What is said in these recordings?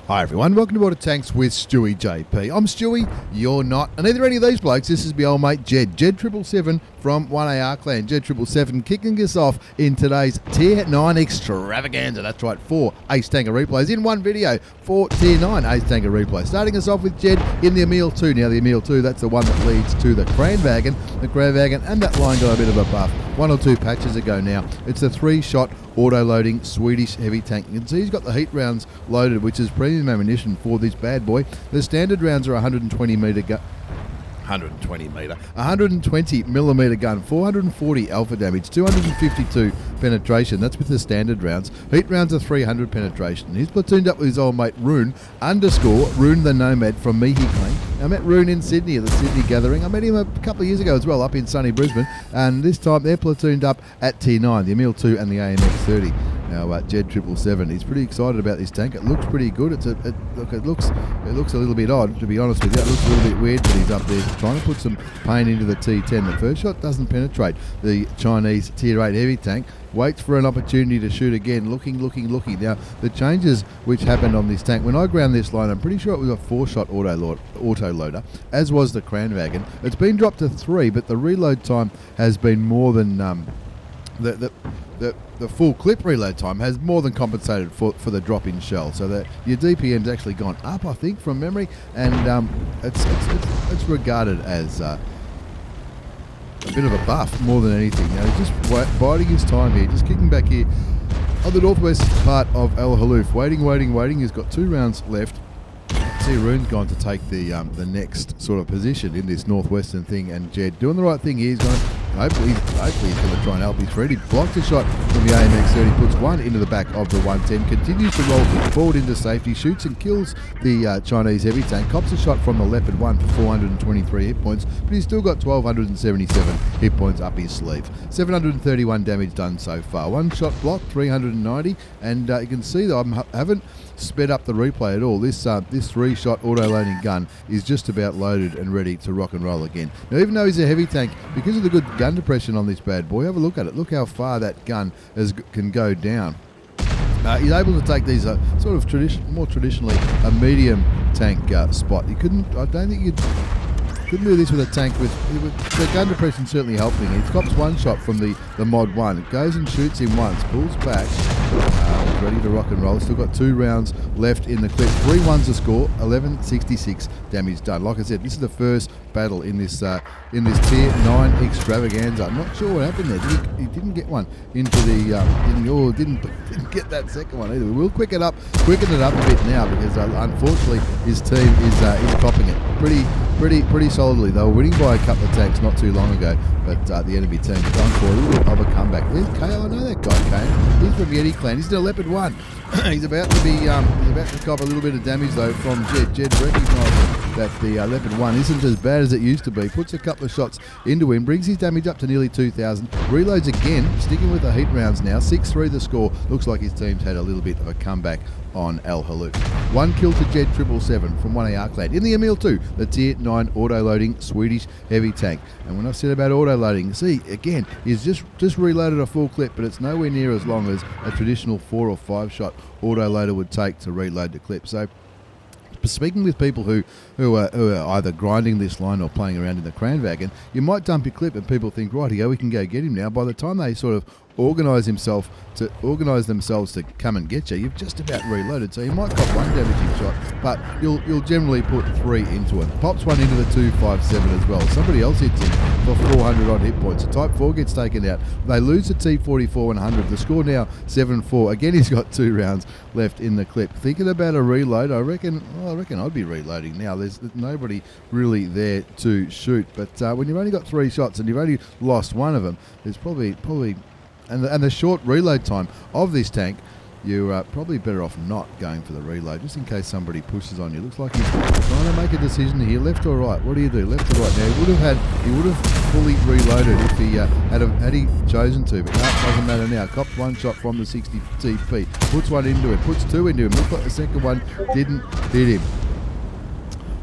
Hi everyone, welcome to Water Tanks with Stewie JP. I'm Stewie, you're not, and neither any of these blokes. This is my old mate Jed 777 from 1AR Clan. Jed 777 kicking us off in today's Tier 9 extravaganza. That's right, 4 Ace Tanker replays in one video for Tier 9 Ace Tanker replays. Starting us off with Jed in the Emil 2. Now the Emil 2, that's the one that leads to the Kranwagen. The Kranwagen and that line got a bit of a buff. 1 or 2 patches ago now. It's the 3-shot auto-loading Swedish heavy tank. You can see he's got the heat rounds loaded, which is premium ammunition for this bad boy. The standard rounds are 120 millimeter gun, 440 alpha damage, 252 penetration. That's with the standard rounds. Heat rounds are 300 penetration. He's platooned up with his old mate Rune the Nomad from Mihi Clan. I met Rune in Sydney at the Sydney Gathering. I met him a couple of years ago as well up in sunny Brisbane, and this time they're platooned up at Tier 9, the Emil 2 and the AMX 30. Now Jed 777, he's pretty excited about this tank. It looks pretty good. It looks a little bit odd, to be honest with you. It looks a little bit weird that he's up there trying to put some pain into the T10. The first shot doesn't penetrate the Chinese Tier 8 heavy tank. Waits for an opportunity to shoot again, looking. Now, the changes which happened on this tank, when I ground this line, I'm pretty sure it was a 4-shot auto loader, as was the Kranwagen. It's been dropped to 3, but the reload time has been more than the full clip reload time has more than compensated for the drop in shell, so that your DPM's actually gone up, I think, from memory, and it's regarded as a bit of a buff more than anything. Now he's just biding his time here, just kicking back here on the northwest part of El Haloof, waiting. He's got 2 rounds left. See, Rune's gone to take the next sort of position in this northwestern thing, and Jed doing the right thing here. He's going. Hopefully he's going to try and help his friend. He blocks a shot from the AMX 30, puts one into the back of the 110, continues to roll forward into safety, shoots and kills the Chinese heavy tank, cops a shot from the Leopard 1 for 423 hit points, but he's still got 1,277 hit points up his sleeve. 731 damage done so far. 1 shot block, 390, and you can see that I haven't sped up the replay at all. This 3-shot auto-loading gun is just about loaded and ready to rock and roll again. Now, even though he's a heavy tank, because of the good gun depression on this bad boy, have a look at it. Look how far that gun can go down. He's able to take these sort of more traditionally a medium tank spot. I don't think you couldn't do this with a tank with the gun depression certainly helping. He cops 1 shot from the Mod 1. It goes and shoots him once, pulls back, ready to rock and roll. Still got 2 rounds left in the clip. 3 ones to score, 1166 damage done. Like I said, this is the first battle in this Tier 9 extravaganza. I'm not sure what happened there. He didn't get one into the didn't get that second one either. We will quicken it up a bit now, because unfortunately his team is copping it pretty solidly. They were winning by a couple of tanks not too long ago, but the enemy team has gone for a little bit of a comeback. There's Kale. I know that guy, Kane. He's from Yeti Clan. He's in a Leopard 1. He's about to cop a little bit of damage though from Jed. Jed recognises that the Leopard 1 isn't as bad as it used to be. Puts a couple of shots into him, brings his damage up to nearly 2,000. Reloads again, sticking with the heat rounds now. 6-3 the score. Looks like his team's had a little bit of a comeback on El Haloof. 1 kill to Jed 777 from 1AR Clan. In the Emil 2, the Tier 9 auto-loading Swedish heavy tank. And when I said about auto-loading, see, again, he's just reloaded a full clip, but it's nowhere near as long as a traditional 4 or 5 shot auto-loader would take to reload the clip. So, speaking with people who are either grinding this line or playing around in the Kranwagen, you might dump your clip and people think, right, we can go get him now. By the time they sort of organise themselves to come and get you, you've just about reloaded. So you might cop 1 damaging shot, but you'll generally put 3 into him. Pops 1 into the 257 as well. Somebody else hits him for 400 odd hit points. The Type 4 gets taken out. They lose the T44 100. The score now 7-4. Again, he's got 2 rounds left in the clip. Thinking about a reload, I reckon I'd be reloading now. There's nobody really there to shoot. But when you've only got 3 shots and you've only lost 1 of them, there's probably and the short reload time of this tank, you're probably better off not going for the reload, just in case somebody pushes on you. Looks like he's trying to make a decision here, left or right. What do you do, left or right? Now he would have fully reloaded if he had he chosen to, but that doesn't matter now. Cops 1 shot from the 60 TP, puts 1 into him, puts 2 into him. Looks like the second one didn't hit him.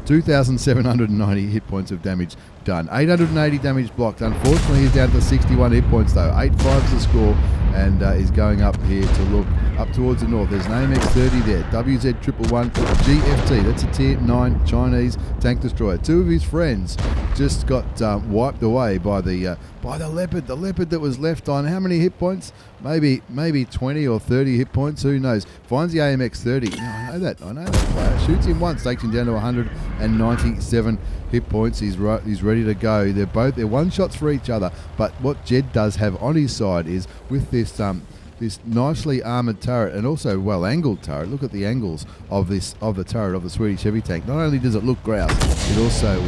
2,790 hit points of damage done. 880 damage blocked. Unfortunately, he's down to 61 hit points though. 8-5's the score, and he's going up here to look up towards the north. There's an AMX-30 there, WZ111 GFT. That's a Tier 9 Chinese tank destroyer. Two of his friends just got wiped away by the Leopard. The Leopard that was left on how many hit points? Maybe 20 or 30 hit points. Who knows? Finds the AMX-30. I know that player. Shoots him once, takes him down to 197 hit points. He's ready to go. They're one shots for each other. But what Jed does have on his side is with this nicely armoured turret and also well-angled turret. Look at the angles of the turret of the Swedish heavy tank. Not only does it look grouse, it also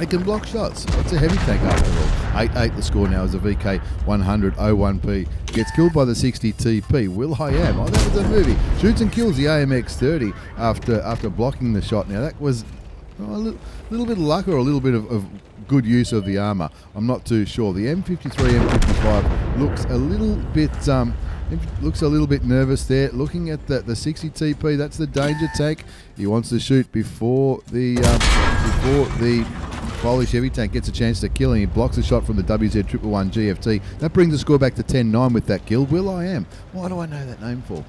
it can block shots. It's a heavy tank after all. 8-8 the score now as a VK100-01P gets killed by the 60 TP. Will.i.am. Oh, that was a movie. Shoots and kills the AMX-30 after blocking the shot. Now that was a little bit of luck or a little bit of good use of the armour. I'm not too sure. The M53, M55 looks a little bit nervous there. Looking at the 60 TP, that's the danger tank. He wants to shoot before the Polish heavy tank gets a chance to kill him. He blocks a shot from the WZ111 GFT. That brings the score back to 10-9 with that kill. Will.i.am. Why do I know that name for?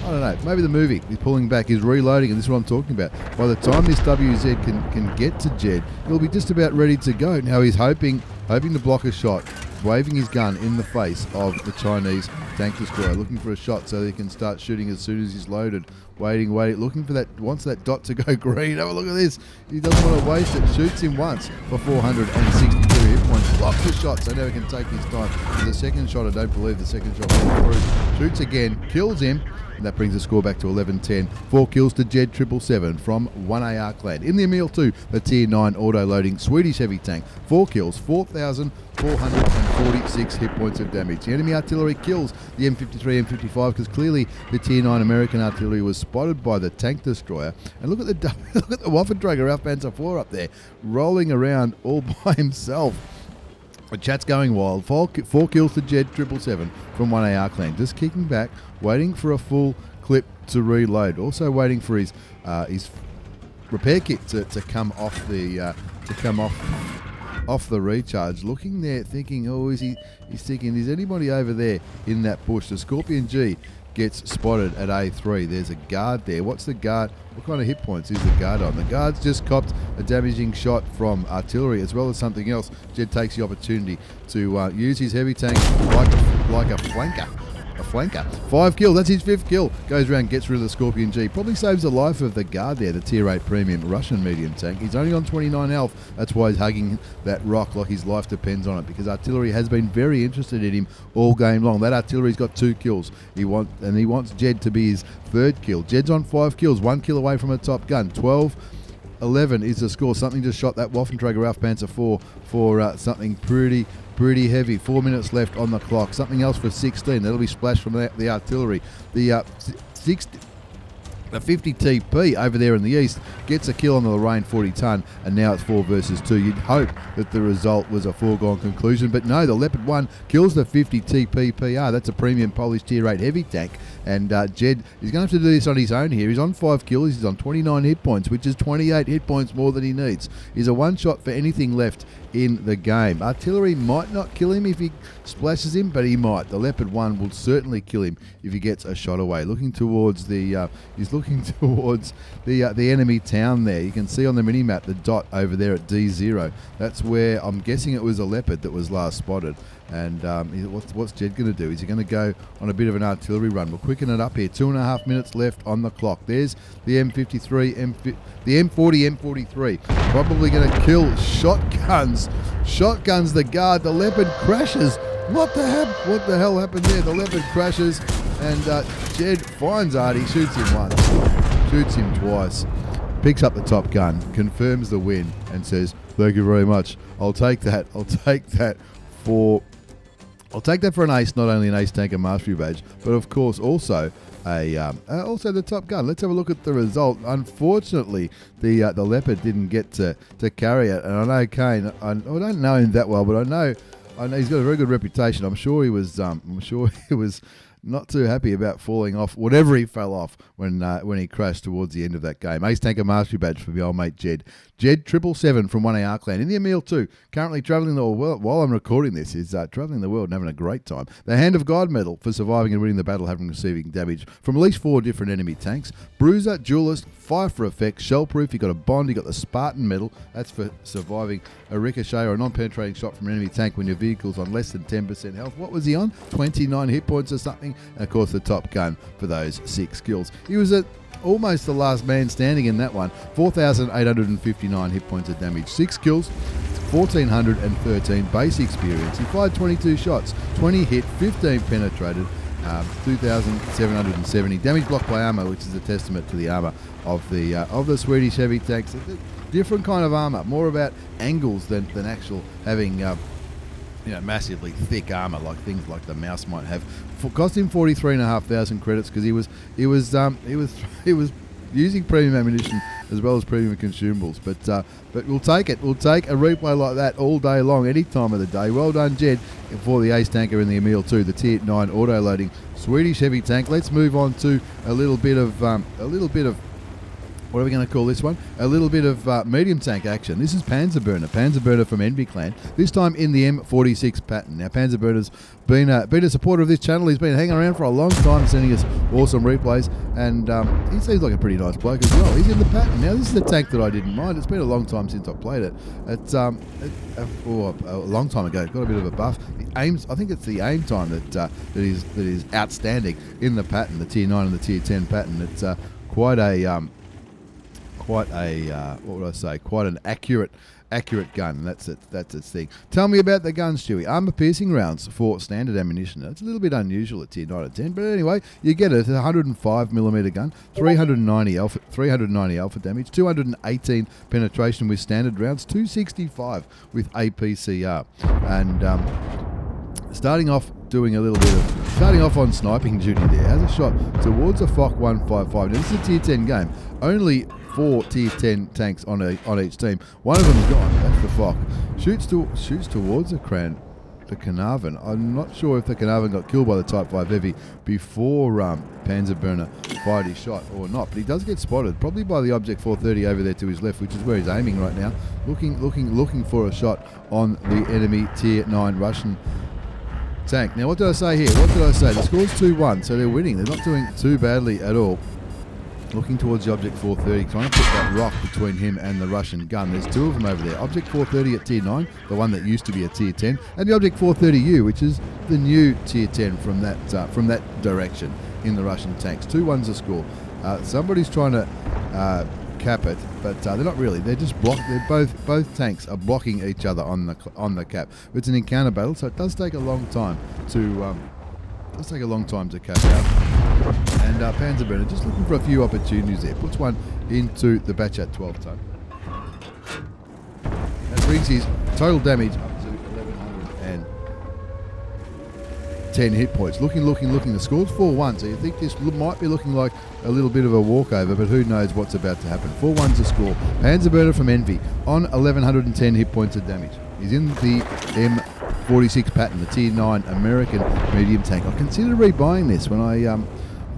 I don't know. Maybe the movie. He's pulling back. He's reloading, and this is what I'm talking about. By the time this WZ can get to Jed, he'll be just about ready to go. Now he's hoping to block a shot, waving his gun in the face of the Chinese tank destroyer, looking for a shot so he can start shooting as soon as he's loaded. Waiting, looking for that, wants that dot to go green. Have a look at this. He doesn't want to waste it. Shoots him once for 462 hit points. Blocks the shot so now he can take his time. For the second shot, I don't believe the second shot went through. Shoots again, kills him, and that brings the score back to 11-10. 4 kills to Jed 777 from 1AR clan. In the Emil 2, the Tier 9 auto-loading Swedish heavy tank. 4 kills, 4,446 hit points of damage. The enemy artillery kills the M53, M55 because clearly the Tier 9 American artillery was spotted by the tank destroyer. And look at the Waffenträger Ralph Panzer 4 up there, rolling around all by himself. The chat's going wild. 4 kills to Jed 777 from 1AR clan. Just kicking back, waiting for a full clip to reload. Also waiting for his repair kit to come off the recharge. Looking there, thinking, he's thinking, is anybody over there in that bush? The Scorpion G gets spotted at A3. There's a guard there. What's the guard? What kind of hit points is the guard on? The guard's just copped a damaging shot from artillery as well as something else. Jed takes the opportunity to use his heavy tank like a flanker. A flanker. 5 kills, that's his 5th kill. Goes around, gets rid of the Scorpion G. Probably saves the life of the guard there, the Tier 8 premium Russian medium tank. He's only on 29 health. That's why he's hugging that rock like his life depends on it, because artillery has been very interested in him all game long. That artillery's got 2 kills. He wants Jed to be his 3rd kill. Jed's on 5 kills, 1 kill away from a top gun. 12-11 is the score. Something just shot that Waffenträger Ralph Panzer 4 for something pretty heavy. 4 minutes left on the clock. Something else for 16. That'll be splashed from the artillery. The 50 TP over there in the east gets a kill on the Lorraine 40 ton, and now it's 4 versus 2. You'd hope that the result was a foregone conclusion, but no, the Leopard 1 kills the 50 TP PR. That's a premium Polish Tier 8 heavy tank, and Jed is going to have to do this on his own here. He's on 5 kills, he's on 29 hit points, which is 28 hit points more than he needs. He's a one shot for anything left in the game. Artillery might not kill him if he splashes him, but he might. The Leopard 1 will certainly kill him if he gets a shot away. Looking towards the enemy town there. You can see on the minimap the dot over there at D0. That's where I'm guessing it was a Leopard that was last spotted. And what's Jed going to do? Is he going to go on a bit of an artillery run? We'll quicken it up here. 2.5 minutes left on the clock. There's the M53, the M40, M43. Probably going to kill shotguns. Shotguns the guard. The Leopard crashes. What the hell happened there? The Leopard crashes, and Jed finds Artie, shoots him once, shoots him twice, picks up the top gun, confirms the win, and says, "Thank you very much. I'll take that. I'll take that for an ace, not only an ace tanker mastery badge, but of course also also the top gun." Let's have a look at the result. Unfortunately, the Leopard didn't get to carry it, and I know Kane. I don't know him that well, but I know he's got a very good reputation. I'm sure he was not too happy about falling off, whatever he fell off when he crashed towards the end of that game. Ace Tanker Mastery Badge for the old mate Jed. Jed 777 from 1AR Clan in the Emil 2, currently travelling the world, while I'm recording this, is travelling the world and having a great time. The Hand of God Medal for surviving and winning the battle, having receiving damage from at least 4 different enemy tanks. Bruiser, Duelist, Fire for Effect, Shellproof, he got a Bond, he got the Spartan Medal, that's for surviving a ricochet or a non-penetrating shot from an enemy tank when your vehicle's on less than 10% health. What was he on? 29 hit points or something? And of course the Top Gun for those 6 kills. He was at almost the last man standing in that one. 4,859 hit points of damage, 6 kills, 1,413 base experience. He fired 22 shots, 20 hit, 15 penetrated, 2,770 damage blocked by armor, which is a testament to the armor of the Swedish heavy tanks. Different kind of armor, more about angles than actual having massively thick armor like things like the mouse might have. Cost him 43,500 credits because he was using premium ammunition as well as premium consumables. But we'll take it. We'll take a replay like that all day long, any time of the day. Well done, Jed, for the Ace Tanker in the Emil 2, the Tier 9 auto-loading Swedish heavy tank. Let's move on to a little bit of what are we going to call this one? A little bit of medium tank action. This is Panzer Burner from Envy Clan, this time in the M46 Patton. Now, Panzer Burner's been a supporter of this channel. He's been hanging around for a long time, sending us awesome replays, and he seems like a pretty nice bloke as well. He's in the Patton. Now, this is a tank that I didn't mind. It's been a long time since I played it. It's a long time ago. It got a bit of a buff. I think it's the aim time that is outstanding in the Patton, the Tier 9 and the Tier 10 Patton. It's quite an accurate gun. That's its thing. Tell me about the gun, Stewie. Armor piercing rounds for standard ammunition. It's a little bit unusual at Tier 9 and 10, but anyway, you get it. It's a 105mm gun, 390 alpha damage, 218 penetration with standard rounds, 265 with APCR, and starting off on sniping duty there. Has a shot towards a FOC 155. Now, this is a Tier 10 game. Only 4 Tier 10 tanks on each team. One of them's gone. That's the FOC. Shoots towards the Carnarvon. I'm not sure if the Carnarvon got killed by the Type 5 Heavy before Panzer Burner fired his shot or not, but he does get spotted, probably by the Object 430 over there to his left, which is where he's aiming right now, looking for a shot on the enemy Tier 9 Russian tank. Now, what did I say here? The score's 2-1, so they're winning. They're not doing too badly at all. Looking towards the Object 430, trying to put that rock between him and the Russian gun. There's 2 of them over there. Object 430 at Tier 9, the one that used to be a Tier 10, and the Object 430U, which is the new Tier 10 from that direction in the Russian tanks. 2-1's the score. Somebody's trying to cap it, but they're not really. They're just both tanks are blocking each other on the cap. It's an encounter battle, so it does take a long time to cap out. And Panzer Burner just looking for a few opportunities there. Puts one into the Batchat 12 ton. That brings his total damage up to 1,110 hit points. Looking. The score's 4-1, so you think this might be looking like a little bit of a walkover, but who knows what's about to happen. 4-1's the score. Panzer Burner from Envy on 1,110 hit points of damage. He's in the M46 Patton, the Tier 9 American medium tank. I considered rebuying this when I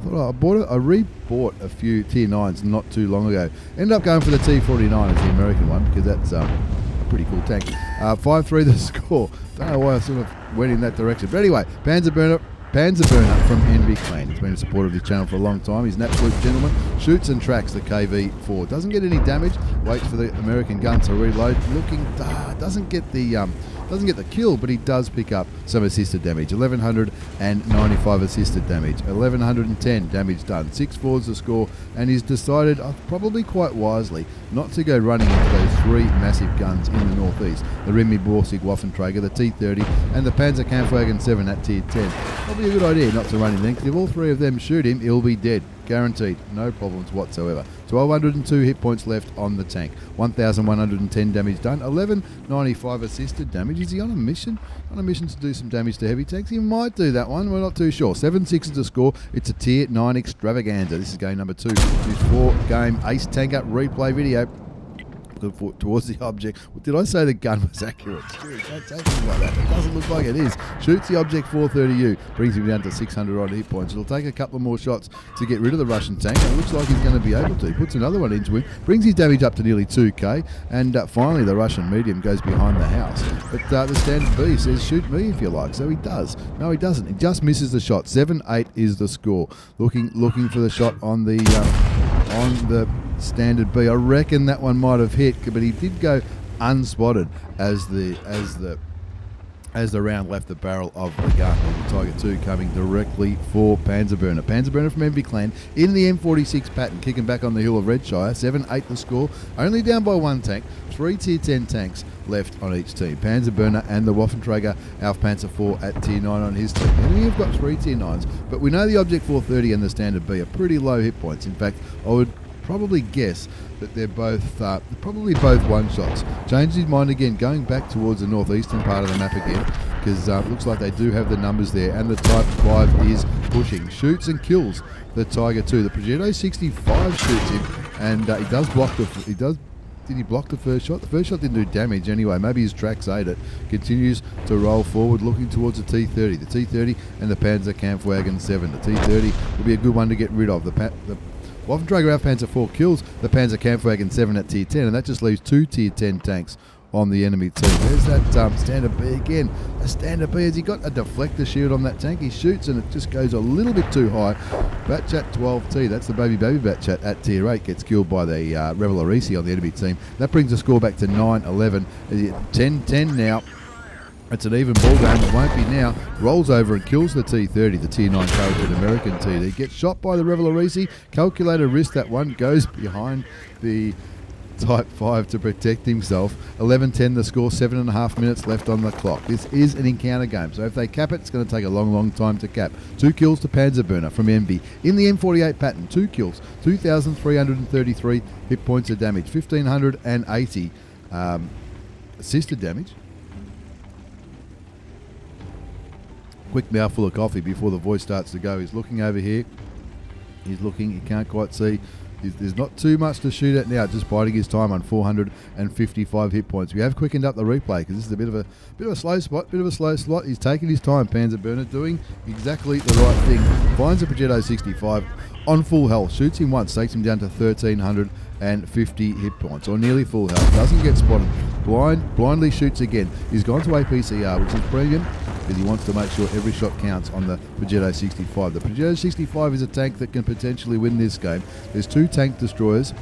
rebought a few Tier 9s not too long ago. Ended up going for the T49 as the American one because that's a pretty cool tank. 5-3 the score. Don't know why I sort of went in that direction. But anyway, Panzer Burner from Envy Clan. He's been a supporter of this channel for a long time. He's an absolute gentleman. Shoots and tracks the KV-4. Doesn't get any damage. Waits for the American gun to reload. Doesn't get the kill, but he does pick up some assisted damage. 1,195 assisted damage. 1,110 damage done. 6-4's the score, and he's decided, probably quite wisely, not to go running into those 3 massive guns in the northeast. The Remy Borsig Waffenträger, the T30, and the Panzer Kampfwagen 7 at Tier 10. Probably a good idea not to run him then, because if all 3 of them shoot him, he'll be dead. Guaranteed. No problems whatsoever. 1,202 hit points left on the tank. 1,110 damage done. 1,195 assisted damage. Is he on a mission? On a mission to do some damage to heavy tanks? He might do that one. We're not too sure. 7-6 is the score. It's a Tier 9 extravaganza. This is game number 2. This 4-game Ace Tanker replay video. towards the object. Did I say the gun was accurate? Dude, don't take me like that. It doesn't look like it is. Shoots the object 430U, brings him down to 600 odd hit points. It'll take a couple more shots to get rid of the Russian tank. It looks like he's going to be able to. Puts another one into him, brings his damage up to nearly 2k, and finally the Russian medium goes behind the house. But the standard B says shoot me if you like, so he does. No, he doesn't. He just misses the shot. 7-8 is the score. Looking for the shot on the standard B. I reckon that one might have hit, but he did go unspotted as the round left the barrel of the gun. And the Tiger 2 coming directly for Panzerburner. Panzerburner from MV Clan in the M46 Patton, kicking back on the hill of Redshire. 7-8 the score. Only down by one tank. 3 tier 10 tanks left on each team. Panzerburner and the Waffenträger Panzer 4 at tier 9 on his team. And we've got 3 tier 9s, but we know the Object 430 and the Standard B are pretty low hit points. In fact, I would probably guess that they're both probably both one-shots. Changed his mind again, going back towards the northeastern part of the map again, because it looks like they do have the numbers there, and the Type 5 is pushing. Shoots and kills the Tiger 2. The Progetto 65 shoots him, and he does block the... Did he block the first shot? The first shot didn't do damage anyway. Maybe his tracks ate it. Continues to roll forward, looking towards the T30. The T30 and the Panzer Kampfwagen 7. The T30 will be a good one to get rid of. The Waffenträger Panzer 4 kills the Panzer Kampfwagen 7 at tier 10, and that just leaves 2 tier 10 tanks on the enemy team. There's that standard B again. A standard B, has he got a deflector shield on that tank? He shoots and it just goes a little bit too high. Batchat 12T, that's the baby Batchat at tier 8, gets killed by the Rebel Arisi on the enemy team. That brings the score back to 9-11. 10-10 now. It's an even ball game. It won't be now. Rolls over and kills the T30, the tier 9 courageous American TD. Gets shot by the Rebel Arisi. Calculator wrist that one. Goes behind the Type 5 to protect himself. 11-10 the score, 7.5 minutes left on the clock. This is an encounter game, so if they cap it, it's going to take a long time to cap. 2 kills to Panzerburner from MV. In the M48 Patton, 2 kills, 2,333 hit points of damage, 1,580 assisted damage. Quick mouthful of coffee before the voice starts to go. He's looking over here. He's looking, he can't quite see. There's not too much to shoot at now, just biding his time on 455 hit points. We have quickened up the replay because this is a bit of a slow spot. He's taking his time, Panzerburner, doing exactly the right thing. Finds a Progetto 65 on full health, shoots him once, takes him down to 1,350 hit points, or nearly full health. Doesn't get spotted. Blindly shoots again. He's gone to APCR, which is premium, because he wants to make sure every shot counts on the Progetto 65. The Progetto 65 is a tank that can potentially win this game. There's 2 tank destroyers.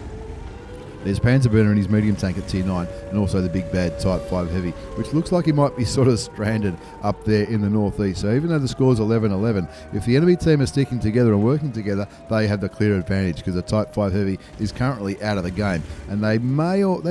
There's Panzerburner and his medium tank at tier 9, and also the big bad Type 5 heavy, which looks like he might be sort of stranded up there in the northeast. So even though the score's 11-11, if the enemy team are sticking together and working together, they have the clear advantage, because the Type 5 heavy is currently out of the game. And they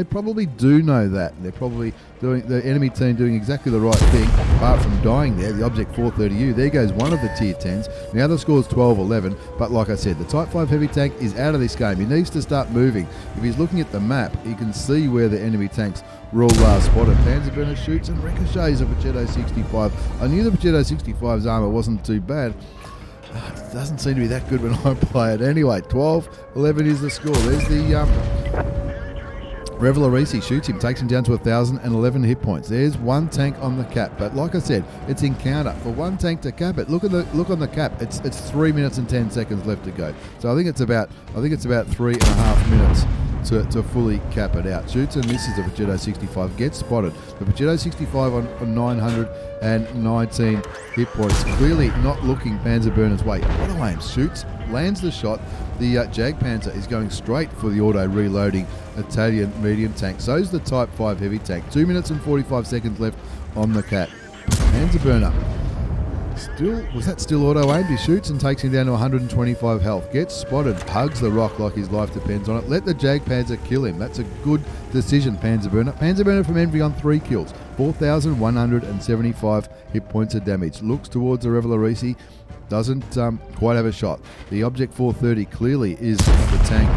probably do know that. They're probably the enemy team doing exactly the right thing, apart from dying there. The Object 430U, there goes one of the tier 10s. Now the score's 12-11, but like I said, the Type 5 heavy tank is out of this game. He needs to start moving. If he's looking at the map, he can see where the enemy tanks were all last spotted. Panzerburner shoots and ricochets a Progetto 65. I knew the Progetto 65's armour wasn't too bad. It doesn't seem to be that good when I play it. Anyway, 12-11 is the score. There's the Rebel Arisi shoots him, takes him down to 1,011 hit points. There's one tank on the cap, but like I said, it's encounter. For one tank to cap it, look on the cap. It's 3 minutes and 10 seconds left to go. So I think it's about 3.5 minutes to fully cap it out. Shoots and misses the Progetto 65, gets spotted. The Progetto 65 on 919 hit points. Clearly not looking Panzerburner's way. Auto aims, shoots, lands the shot. The Jag Panzer is going straight for the auto reloading Italian medium tank. So's the Type 5 heavy tank. 2 minutes and 45 seconds left on the cap. Panzerburner. Was that still auto aimed? He shoots and takes him down to 125 health. Gets spotted, hugs the rock like his life depends on it. Let the Jag Panzer kill him. That's a good decision, Panzerburner. Panzerburner from Envy on 3 kills. 4,175 hit points of damage. Looks towards the Rebel Arisi. Doesn't quite have a shot. The Object 430 clearly is the tank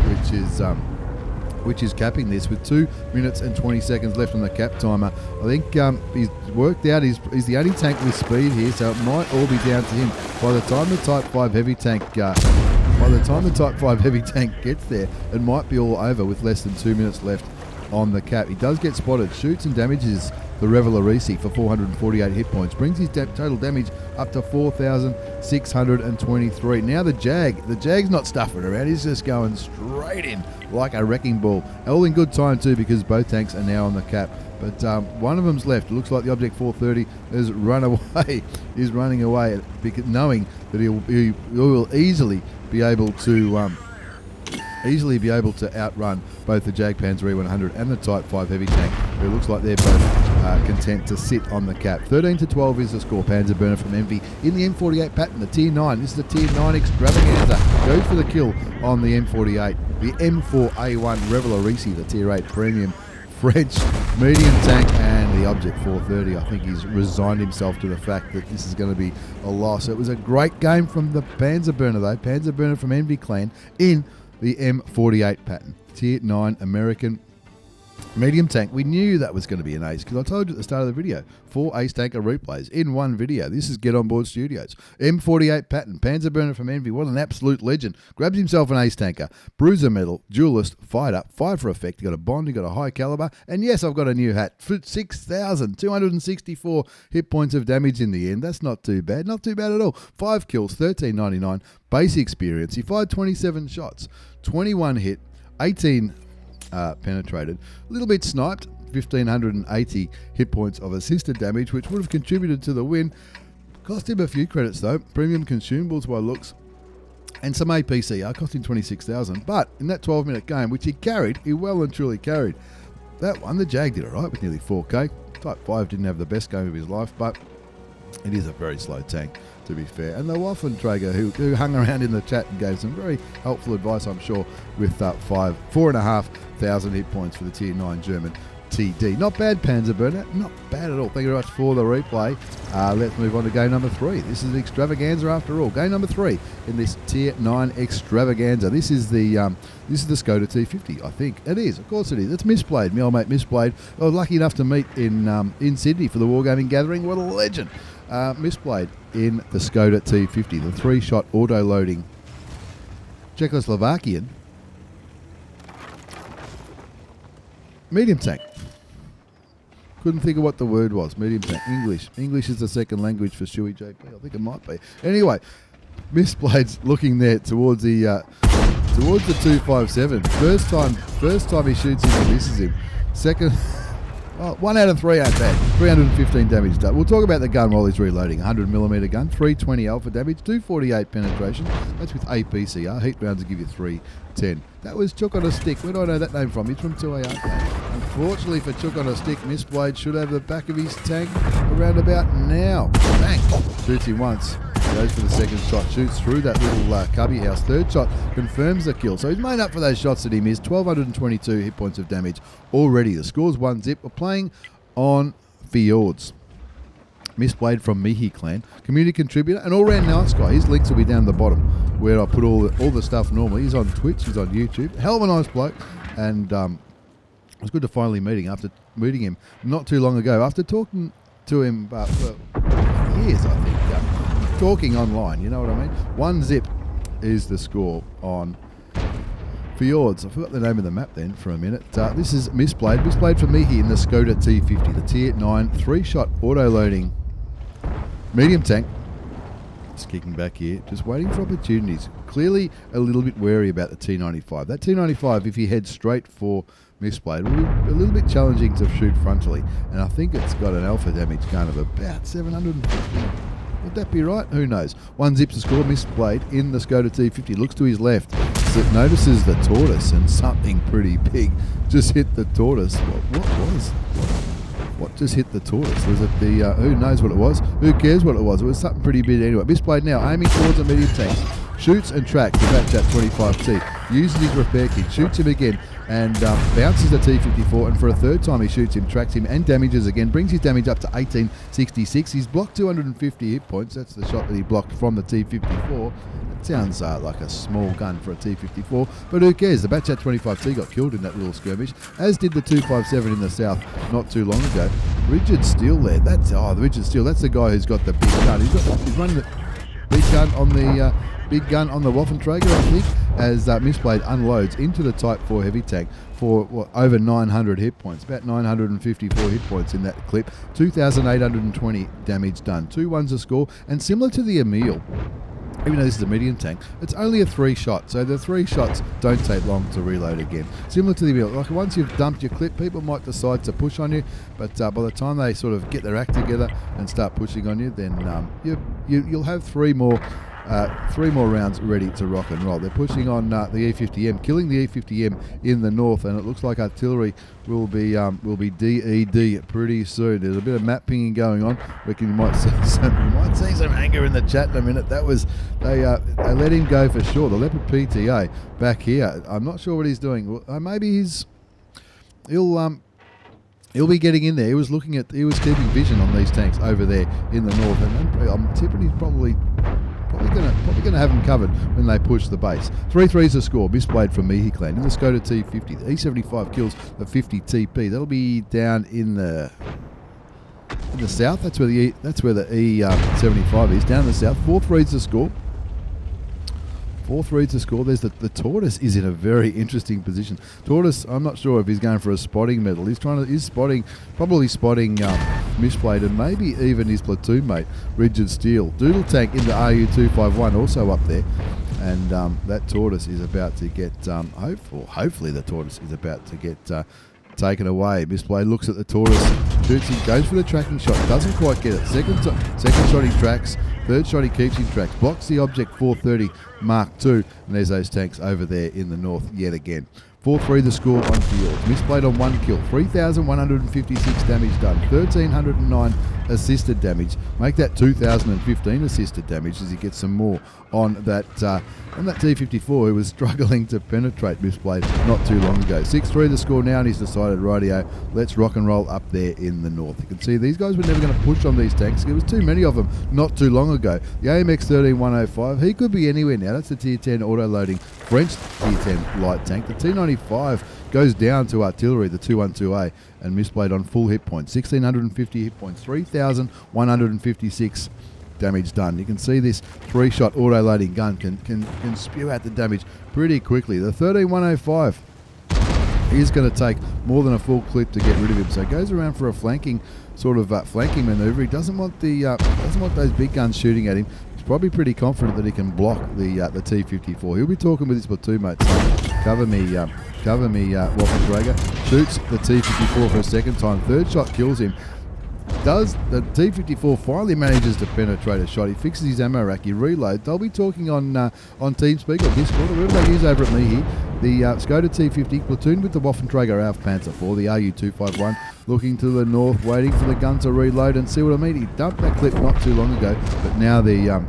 which is capping this with 2 minutes and 20 seconds left on the cap timer. I think he's worked out he's the only tank with speed here, so it might all be down to him. By the time the Type 5 heavy tank gets there, it might be all over with less than 2 minutes left on the cap. He does get spotted, shoots and damages the Revelarisi for 448 hit points, brings his total damage up to 4,623. Now the Jag's not stuffing around, he's just going straight in like a wrecking ball. All in good time too, because both tanks are now on the cap. But one of them's left. It looks like the Object 430 has run away. He's running away, because knowing that he will easily be able to outrun both the Jag Panzer E100 and the Type 5 heavy tank. It looks like they're both content to sit on the cap. 13-12 is the score. Panzer burner from Envy in the M48 Patton, the Tier 9. This is the Tier 9 Extravaganza. Goes for the kill on the M48. The M4A1 Revelarisi, the Tier 8 Premium French medium tank, and the Object 430. I think he's resigned himself to the fact that this is going to be a loss. It was a great game from the Panzer burner though. Panzer burner from Envy Clan in the M48 Patton. Tier 9 American medium tank. We knew that was going to be an ace, because I told you at the start of the video, 4 ace tanker replays in one video. This is Get On Board Studios. M48 Patton, Panzer burner from Envy. What an absolute legend. Grabs himself an ace tanker, bruiser medal, duelist, fighter, 5 for effect. He got a bond, he got a high caliber, and yes, I've got a new hat. 6,264 hit points of damage in the end. That's not too bad. Not too bad at all. 5 kills, 1399 base experience. He fired 27 shots, 21 hit, 18 penetrated, a little bit sniped, 1,580 hit points of assisted damage, which would have contributed to the win. Cost him a few credits though, premium consumables by looks, and some APCR, cost him 26,000. But in that 12-minute game, which he carried, he well and truly carried. That one, the Jag did alright with nearly 4k. Type 5 didn't have the best game of his life, but it is a very slow tank, to be fair. And the Waffenträger, who hung around in the chat and gave some very helpful advice, I'm sure, with 4,500 hit points for the Tier 9 German TD. Not bad, Panzer burner. Not bad at all. Thank you very much for the replay. Let's move on to game number 3. This is the Extravaganza after all. Game number 3 in this Tier 9 Extravaganza. This is the Skoda T50, I think. It is. Of course it is. It's Mystblade. My old mate Mystblade. I was lucky enough to meet in Sydney for the Wargaming Gathering. What a legend. Mystblade in the Skoda T50, the 3-shot auto-loading Czechoslovakian medium tank. Couldn't think of what the word was. Medium tank. English. English is the second language for stewiejp. I think it might be. Anyway, Mystblade's looking there towards the 257. First time he shoots him and misses him. Second. Well, 1 out of 3 ain't bad. 315 damage done. We'll talk about the gun while he's reloading. 100mm gun, 320 alpha damage, 248 penetration. That's with APCR. Heat rounds will give you 310. That was Chook on a Stick. Where do I know that name from? He's from 2AR. Unfortunately for Chook on a Stick, Mystblade should have the back of his tank around about now. Bang! Shoots him once. Goes for the second shot, shoots through that little cubby house. Third shot confirms the kill. So he's made up for those shots that he missed. 1,222 hit points of damage already. The score's 1-0. We're playing on Fjords. Mystblade from Mihi Clan, community contributor, and all-round nice guy. His links will be down the bottom where I put all the stuff normally. He's on Twitch, he's on YouTube. Hell of a nice bloke. And it was good to finally meet him after meeting him not too long ago. After talking to him for years, I think. Talking online, you know what I mean? 1-0 is the score on Fjords. I forgot the name of the map then for a minute. This is Mystblade. Mystblade for Mihi in the Skoda T50, the Tier 9 3-shot auto-loading medium tank. Just kicking back here, just waiting for opportunities. Clearly a little bit wary about the T95. That T95, if he heads straight for Mystblade, will be a little bit challenging to shoot frontally. And I think it's got an alpha damage gun of about 750. Would that be right? Who knows? 1-0 to score. Mystblade in the Skoda T50. Looks to his left. So it notices the tortoise, and something pretty big just hit the tortoise. What just hit the tortoise? Was it the... who knows what it was? Who cares what it was? It was something pretty big anyway. Mystblade now aiming towards a medium tank. Shoots and tracks the Batchat 25T. Uses his repair kit. Shoots him again and bounces the T54. And for a third time he shoots him, tracks him and damages again. Brings his damage up to 1866. He's blocked 250 hit points. That's the shot that he blocked from the T54. It sounds like a small gun for a T54. But who cares? The Batchat 25T got killed in that little skirmish. As did the 257 in the south not too long ago. Rigid Steel there. The Rigid Steel. That's the guy who's got the big gun. He's running the big gun on the big gun on the Waffenträger, I think, as Mystblade unloads into the Type 4 heavy tank for over 900 hit points, about 954 hit points in that clip, 2,820 damage done, 2-1s a score, and similar to the Emil, even though this is a medium tank, it's only a 3-shot, so the 3 shots don't take long to reload again. Similar to the Emil, like once you've dumped your clip, people might decide to push on you, but by the time they sort of get their act together and start pushing on you, then you'll have 3 more rounds ready to rock and roll. They're pushing on the E50M, killing the E50M in the north, and it looks like artillery will be DED pretty soon. There's a bit of map pinging going on. Reckon you might see some anger in the chat in a minute. That was they let him go for sure. The Leopard PTA back here. I'm not sure what he's doing. Maybe he'll be getting in there. He was keeping vision on these tanks over there in the north, and I'm tipping he's probably going to have them covered when they push the base. 3-3's a score. Mystblade from Mihi Clan in the Skoda T50. The E75 kills the 50 TP. That'll be down in the south. That's where the E75 is, down in the south. 4-3's a score. 4-3's a score. There's the Tortoise is in a very interesting position. Tortoise, I'm not sure if he's going for a spotting medal. He's probably spotting Mystblade and maybe even his platoon mate, Rigid Steel. Doodle Tank in the RU251 also up there. And that Tortoise is about to get, hopefully the Tortoise is about to get taken away. Mystblade looks at the Tortoise, shoots him, goes for the tracking shot, doesn't quite get it. Second shot he tracks, third shot he keeps in tracks, blocks the object 430 Mark II, and there's those tanks over there in the north yet again. 4-3 the score on field. Mystblade on 1 kill, 3,156 damage done, 1,309 assisted damage. Make that 2,015 assisted damage as he gets some more on that T54 who was struggling to penetrate Mystblade not too long ago. 6-3 the score now, and he's decided, rightio, let's rock and roll up there in the north. You can see these guys were never going to push on these tanks. There was too many of them not too long ago. The AMX 13105, he could be anywhere now. That's the tier 10 auto-loading French tier 10 light tank. The T95 goes down to artillery, the 212A, and Mystblade on full hit points, 1,650 hit points, 3,156 damage done. You can see this 3-shot auto-loading gun can spew out the damage pretty quickly. The 13105 is going to take more than a full clip to get rid of him, so it goes around for a flanking flanking maneuver. He doesn't want those big guns shooting at him. He's probably pretty confident that he can block the T54. He'll be talking with his platoon mates. Cover me, Waffenträger. Shoots the T54 for a second time. Third shot kills him. Does the T54 finally manages to penetrate a shot? He fixes his ammo rack. He reloads. They'll be talking on TeamSpeak or Discord or whatever they use over at Mihi. The Skoda T50 platoon with the Waffenträger Alf Panzer IV, the RU251, looking to the north, waiting for the gun to reload and see what I mean. He dumped that clip not too long ago, but now that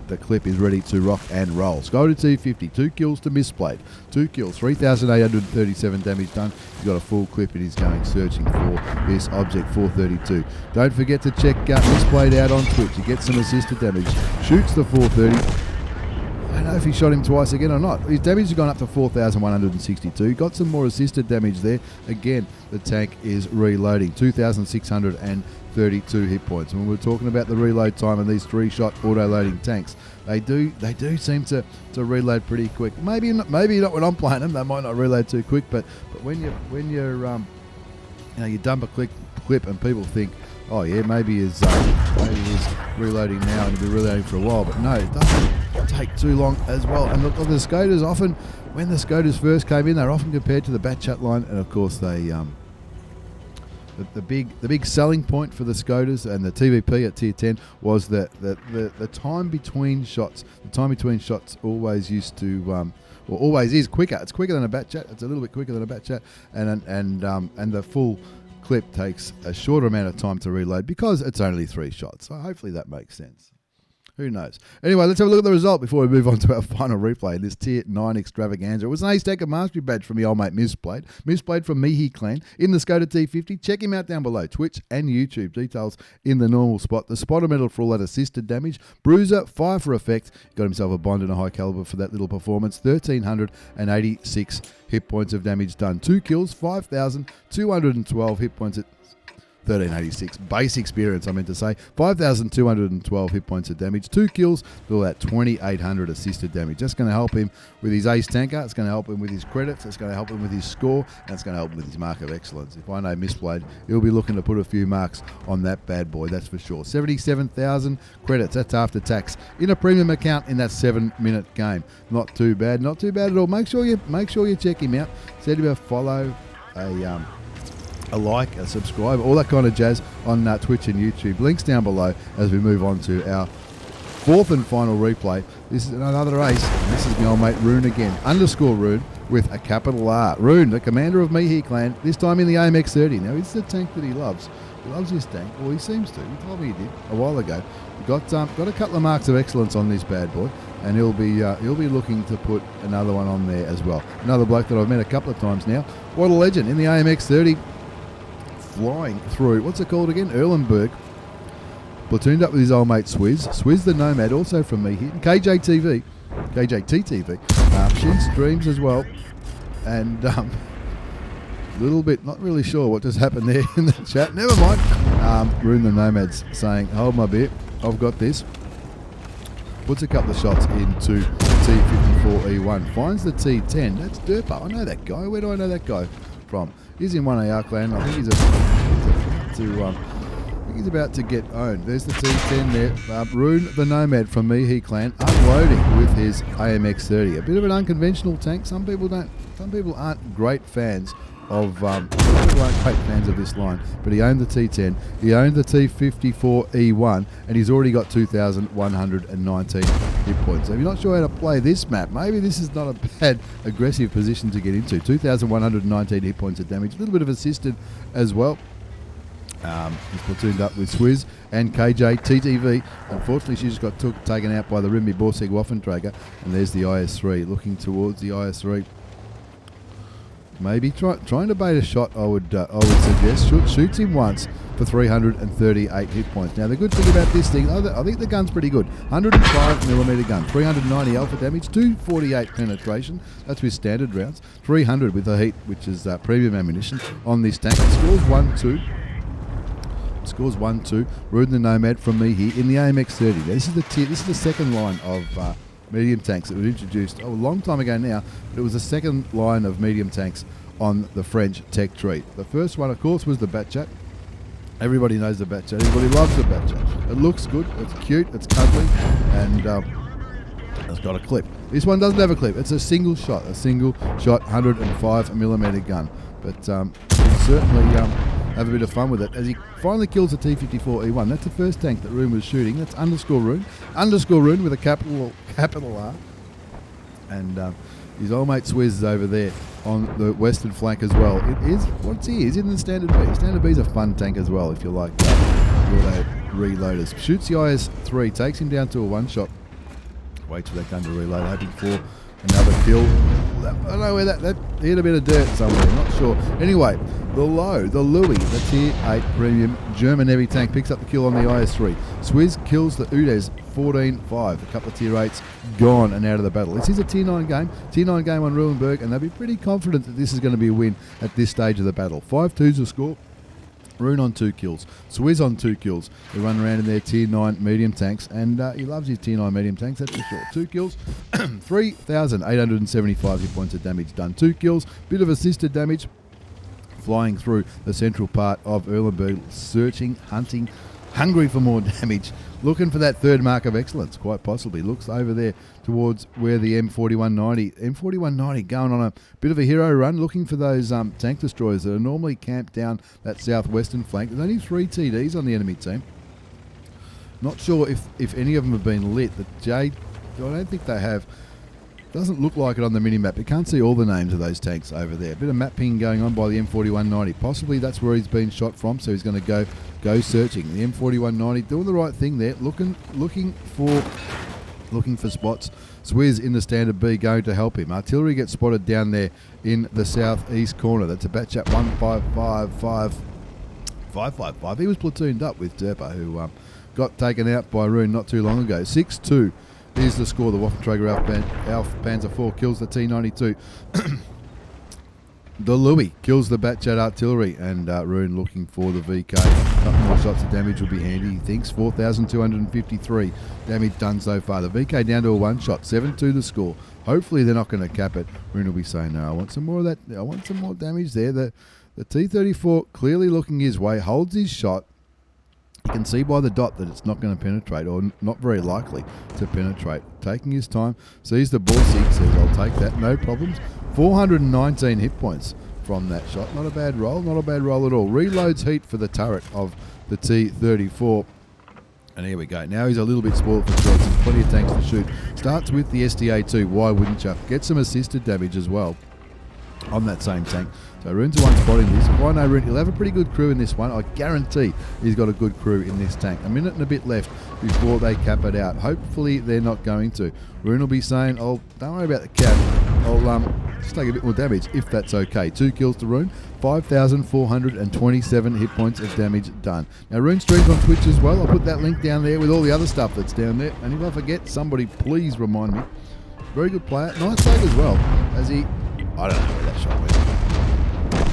the clip is ready to rock and roll. Skoda T50, 2 kills to Mystblade. 2 kills, 3,837 damage done. He's got a full clip and he's going searching for this object 432. Don't forget to check Mystblade out on Twitch. He gets some assisted damage. Shoots the 430. I don't know if he shot him twice again or not. His damage has gone up to 4,162. Got some more assisted damage there. Again, the tank is reloading. 2,632 hit points. When we're talking about the reload time of these 3-shot auto-loading tanks, they do seem to reload pretty quick. Maybe not when I'm playing them. They might not reload too quick, but when you dump a clip and people think, oh yeah, maybe he's reloading now and he'll be reloading for a while, but no, it doesn't take too long as well. And look, the Skodas often, when the Skodas first came in, they're often compared to the Batchat line, and of course they the big selling point for the Skodas and the TVP at tier 10 was that the time between shots. The time between shots always used to always is quicker. It's quicker than a Batchat. It's a little bit quicker than a Batchat, and the full clip takes a shorter amount of time to reload because it's only 3 shots. So hopefully that makes sense. Who knows? Anyway, let's have a look at the result before we move on to our final replay. This Tier 9 Extravaganza. It was an ace-taker mastery badge from the old mate Mystblade. Mystblade from Mihi Clan in the Skoda T50. Check him out down below. Twitch and YouTube. Details in the normal spot. The spotter medal for all that assisted damage. Bruiser, fire for effect. Got himself a bond and a high caliber for that little performance. 1,386 hit points of damage done. 2 kills, 5,212 hit points at 1386 base experience, I meant to say. 5,212 hit points of damage. 2 kills, all that 2,800 assisted damage. That's going to help him with his ace tanker. It's going to help him with his credits. It's going to help him with his score. And it's going to help him with his mark of excellence. If I know Mystblade, he'll be looking to put a few marks on that bad boy, that's for sure. 77,000 credits. That's after tax in a premium account in that 7-minute game. Not too bad. Not too bad at all. Make sure you check him out. Send him a follow, a like, a subscribe, all that kind of jazz on Twitch and YouTube. Links down below as we move on to our 4th and final replay. This is another ace, and this is my old mate Rune again. _Rune with a capital R. Rune, the commander of Mihi clan, this time in the AMX 30. Now, it's the tank that he loves. He loves his tank. Well, he seems to. He told me he did a while ago. Got a couple of marks of excellence on this bad boy, and he'll be looking to put another one on there as well. Another bloke that I've met a couple of times now. What a legend in the AMX 30. Flying through, what's it called again? Erlenberg. Platooned up with his old mate Swizz. Swizz the Nomad, also from me here. KJTV. Shin streams as well. And little bit, not really sure what just happened there in the chat. Never mind. Rune the Nomad's saying, hold my beer, I've got this. Puts a couple of shots into T54 E1. Finds the T10. That's Derpa. I know that guy. Where do I know that guy from? He's in 1AR clan. I think he's about to get owned. There's the T10 there. Rune the Nomad from Mihi clan unloading with his AMX 30. A bit of an unconventional tank. Some people aren't great fans of this line, but he owned the T10, he owned the T54 E1, and he's already got 2,119 hit points. So if you're not sure how to play this map, maybe this is not a bad aggressive position to get into. 2,119 hit points of damage, a little bit of assisted as well. He's platooned up with Swizz and KJ TTV. Unfortunately, she just got taken out by the Rimby Borseg Waffenträger, and there's the IS3 looking towards the IS3. Maybe trying to bait a shot, I would suggest. Shoots him once for 338 hit points. Now, the good thing about this thing, I think the gun's pretty good. 105mm gun, 390 alpha damage, 248 penetration. That's with standard rounds. 300 with the heat, which is premium ammunition on this tank. It scores 1-2. Scores 1-2. Rune the Nomad from me here in the AMX 30. This is the second line of medium tanks that was introduced a long time ago now, but it was the second line of medium tanks on the French tech tree. The first one, of course, was the Batchat. Everybody knows the Batchat. Everybody loves the Batchat. It looks good, it's cute, it's cuddly, and it's got a clip. This one doesn't have a clip. It's a single shot 105mm gun. But you certainly have a bit of fun with it as he finally kills the T54 E1. That's the first tank that Rune was shooting. That's _Rune. _Rune with a capital R. And his old mate Swizz is over there on the western flank as well. He's in the Standard B. Standard B is a fun tank as well if you like auto reloaders. Shoots the IS-3, takes him down to a one-shot. Waits for that gun to reload, hoping for another kill. I don't know where that hit a bit of dirt somewhere, not sure. Anyway, the Louis, the tier 8 premium German heavy tank picks up the kill on the IS-3. Swizz kills the Udes 14-5. A couple of tier 8s gone and out of the battle. This is a tier 9 game. Tier 9 game on Ruhenberg, and they'll be pretty confident that this is going to be a win at this stage of the battle. 5-2's the score. Rune on 2 kills. Swizz on 2 kills. They run around in their tier 9 medium tanks, and he loves his tier 9 medium tanks, that's for sure. 2 kills, 3,875 hit points of damage done. 2 kills, bit of assisted damage, flying through the central part of Erlenberg, searching, hunting, hungry for more damage, looking for that third mark of excellence, quite possibly. Looks over there towards where the M4190 going on a bit of a hero run, looking for those tank destroyers that are normally camped down that southwestern flank. There's only 3 TDs on the enemy team. Not sure if any of them have been lit. The Jade, I don't think they have. Doesn't look like it on the mini-map. You can't see all the names of those tanks over there. A bit of map ping going on by the M4190. Possibly that's where he's been shot from, so he's going to go searching. The M4190 doing the right thing there, looking for spots. Swizz in the Standard B going to help him. Artillery gets spotted down there in the southeast corner. That's a Batchat 555. He was platooned up with Derpa, who got taken out by Rune not too long ago. 6-2. Here's the score. The Waffenträger Alf Panzer 4 kills the T92. The Louis kills the Batchat artillery, and Rune looking for the VK. A couple more shots of damage will be handy, he thinks. 4,253 damage done so far. The VK down to a one shot, 7-2 the score. Hopefully they're not going to cap it. Rune will be saying, no, I want some more of that. I want some more damage there. The T-34 clearly looking his way, holds his shot. You can see by the dot that it's not going to penetrate, or not very likely to penetrate. Taking his time, sees the ball seek, says, I'll take that, no problems. 419 hit points from that shot. Not a bad roll, not a bad roll at all. Reloads heat for the turret of the T-34. And here we go. Now he's a little bit spoiled for choice. There's plenty of tanks to shoot. Starts with the SDA-2. Why wouldn't you? Get some assisted damage as well on that same tank. So Rune's the one spotting this. If I know Rune, he'll have a pretty good crew in this one. I guarantee he's got a good crew in this tank. A minute and a bit left before they cap it out. Hopefully they're not going to. Rune will be saying, oh, don't worry about the cap. I'll just take a bit more damage if that's okay. 2 kills to Rune. 5,427 hit points of damage done. Now Rune streams on Twitch as well. I'll put that link down there with all the other stuff that's down there. And if I forget, somebody please remind me. Very good player. Nice save as well. As he... I don't know where that shot went.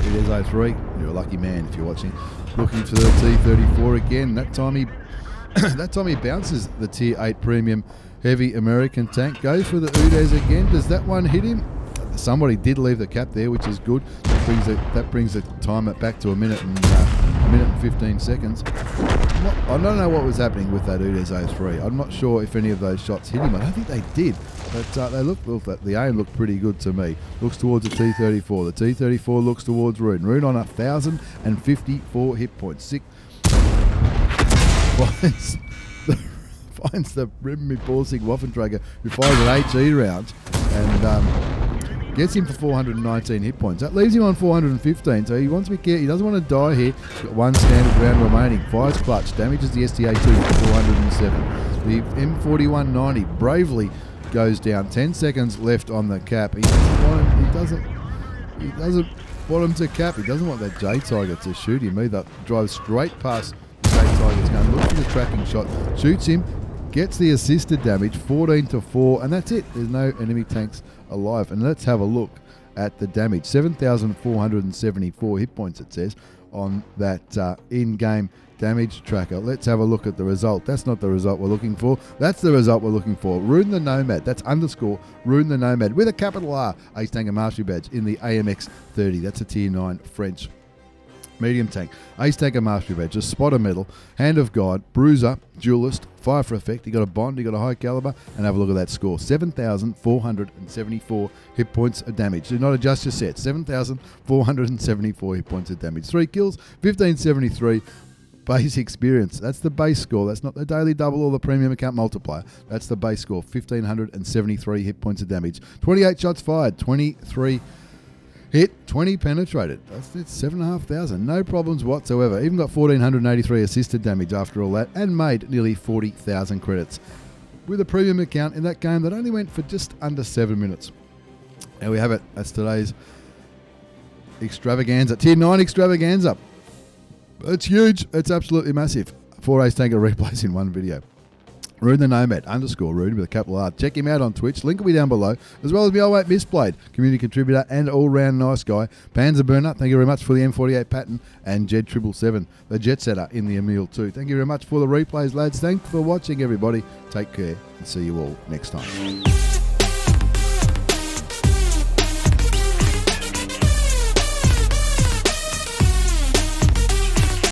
It is 03. You're a lucky man if you're watching. Looking for the T-34 again. That time he bounces the Tier 8 Premium Heavy American tank. Goes for the Udes again. Does that one hit him? Somebody did leave the cap there, which is good. That brings the timer back to a minute and 15 seconds. I don't know what was happening with that Udes 03. I'm not sure if any of those shots hit him. I don't think they did, but the aim looked pretty good to me. Looks towards the T-34. The T-34 looks towards Rune. Rune on 1,054 hit points. Finds the Rimmy-Borsig Waffenträger, who fires an HE round and gets him for 419 hit points. That leaves him on 415, so he wants to be careful. He doesn't want to die here. He's got one standard round remaining. Fires clutch, damages the SDA-2 for 407. The M4190 bravely goes down. 10 seconds left on the cap. He doesn't want him to cap. He doesn't want that J-Tiger to shoot him either. Drives straight past the J-Tiger. He's going to look for the tracking shot. Shoots him. Gets the assisted damage, 14-4, and that's it. There's no enemy tanks alive. And let's have a look at the damage. 7,474 hit points, it says, on that in-game damage tracker. Let's have a look at the result. That's not the result we're looking for. That's the result we're looking for. Rune the Nomad. That's underscore Rune the Nomad with a capital R. Ace Tanker Mastery Badge in the AMX 30. That's a Tier 9 French medium tank. Ace Tanker Mastery Badge, a spotter medal, Hand of God, Bruiser, Duelist, Fire for Effect. He got a Bond, he got a high caliber, and have a look at that score. 7,474 hit points of damage. Do not adjust your set. 7,474 hit points of damage. 3 kills, 1,573 base experience. That's the base score. That's not the daily double or the premium account multiplier. That's the base score. 1,573 hit points of damage. 28 shots fired, 23 hit, 20 penetrated. That's 7,500. No problems whatsoever. Even got 1,483 assisted damage after all that, and made nearly 40,000 credits with a premium account in that game that only went for just under 7 minutes. There we have it. That's today's extravaganza. Tier 9 extravaganza. It's huge. It's absolutely massive. 4 Ace Tanker replays in one video. Rune the Nomad, underscore Rune with a capital R. Check him out on Twitch. Link will be down below. As well as my old mate Mystblade, community contributor and all-round nice guy. Panzer Burner, thank you very much for the M48 Patton. And Jed 777, the jet setter in the Emil too. Thank you very much for the replays, lads. Thanks for watching, everybody. Take care and see you all next time.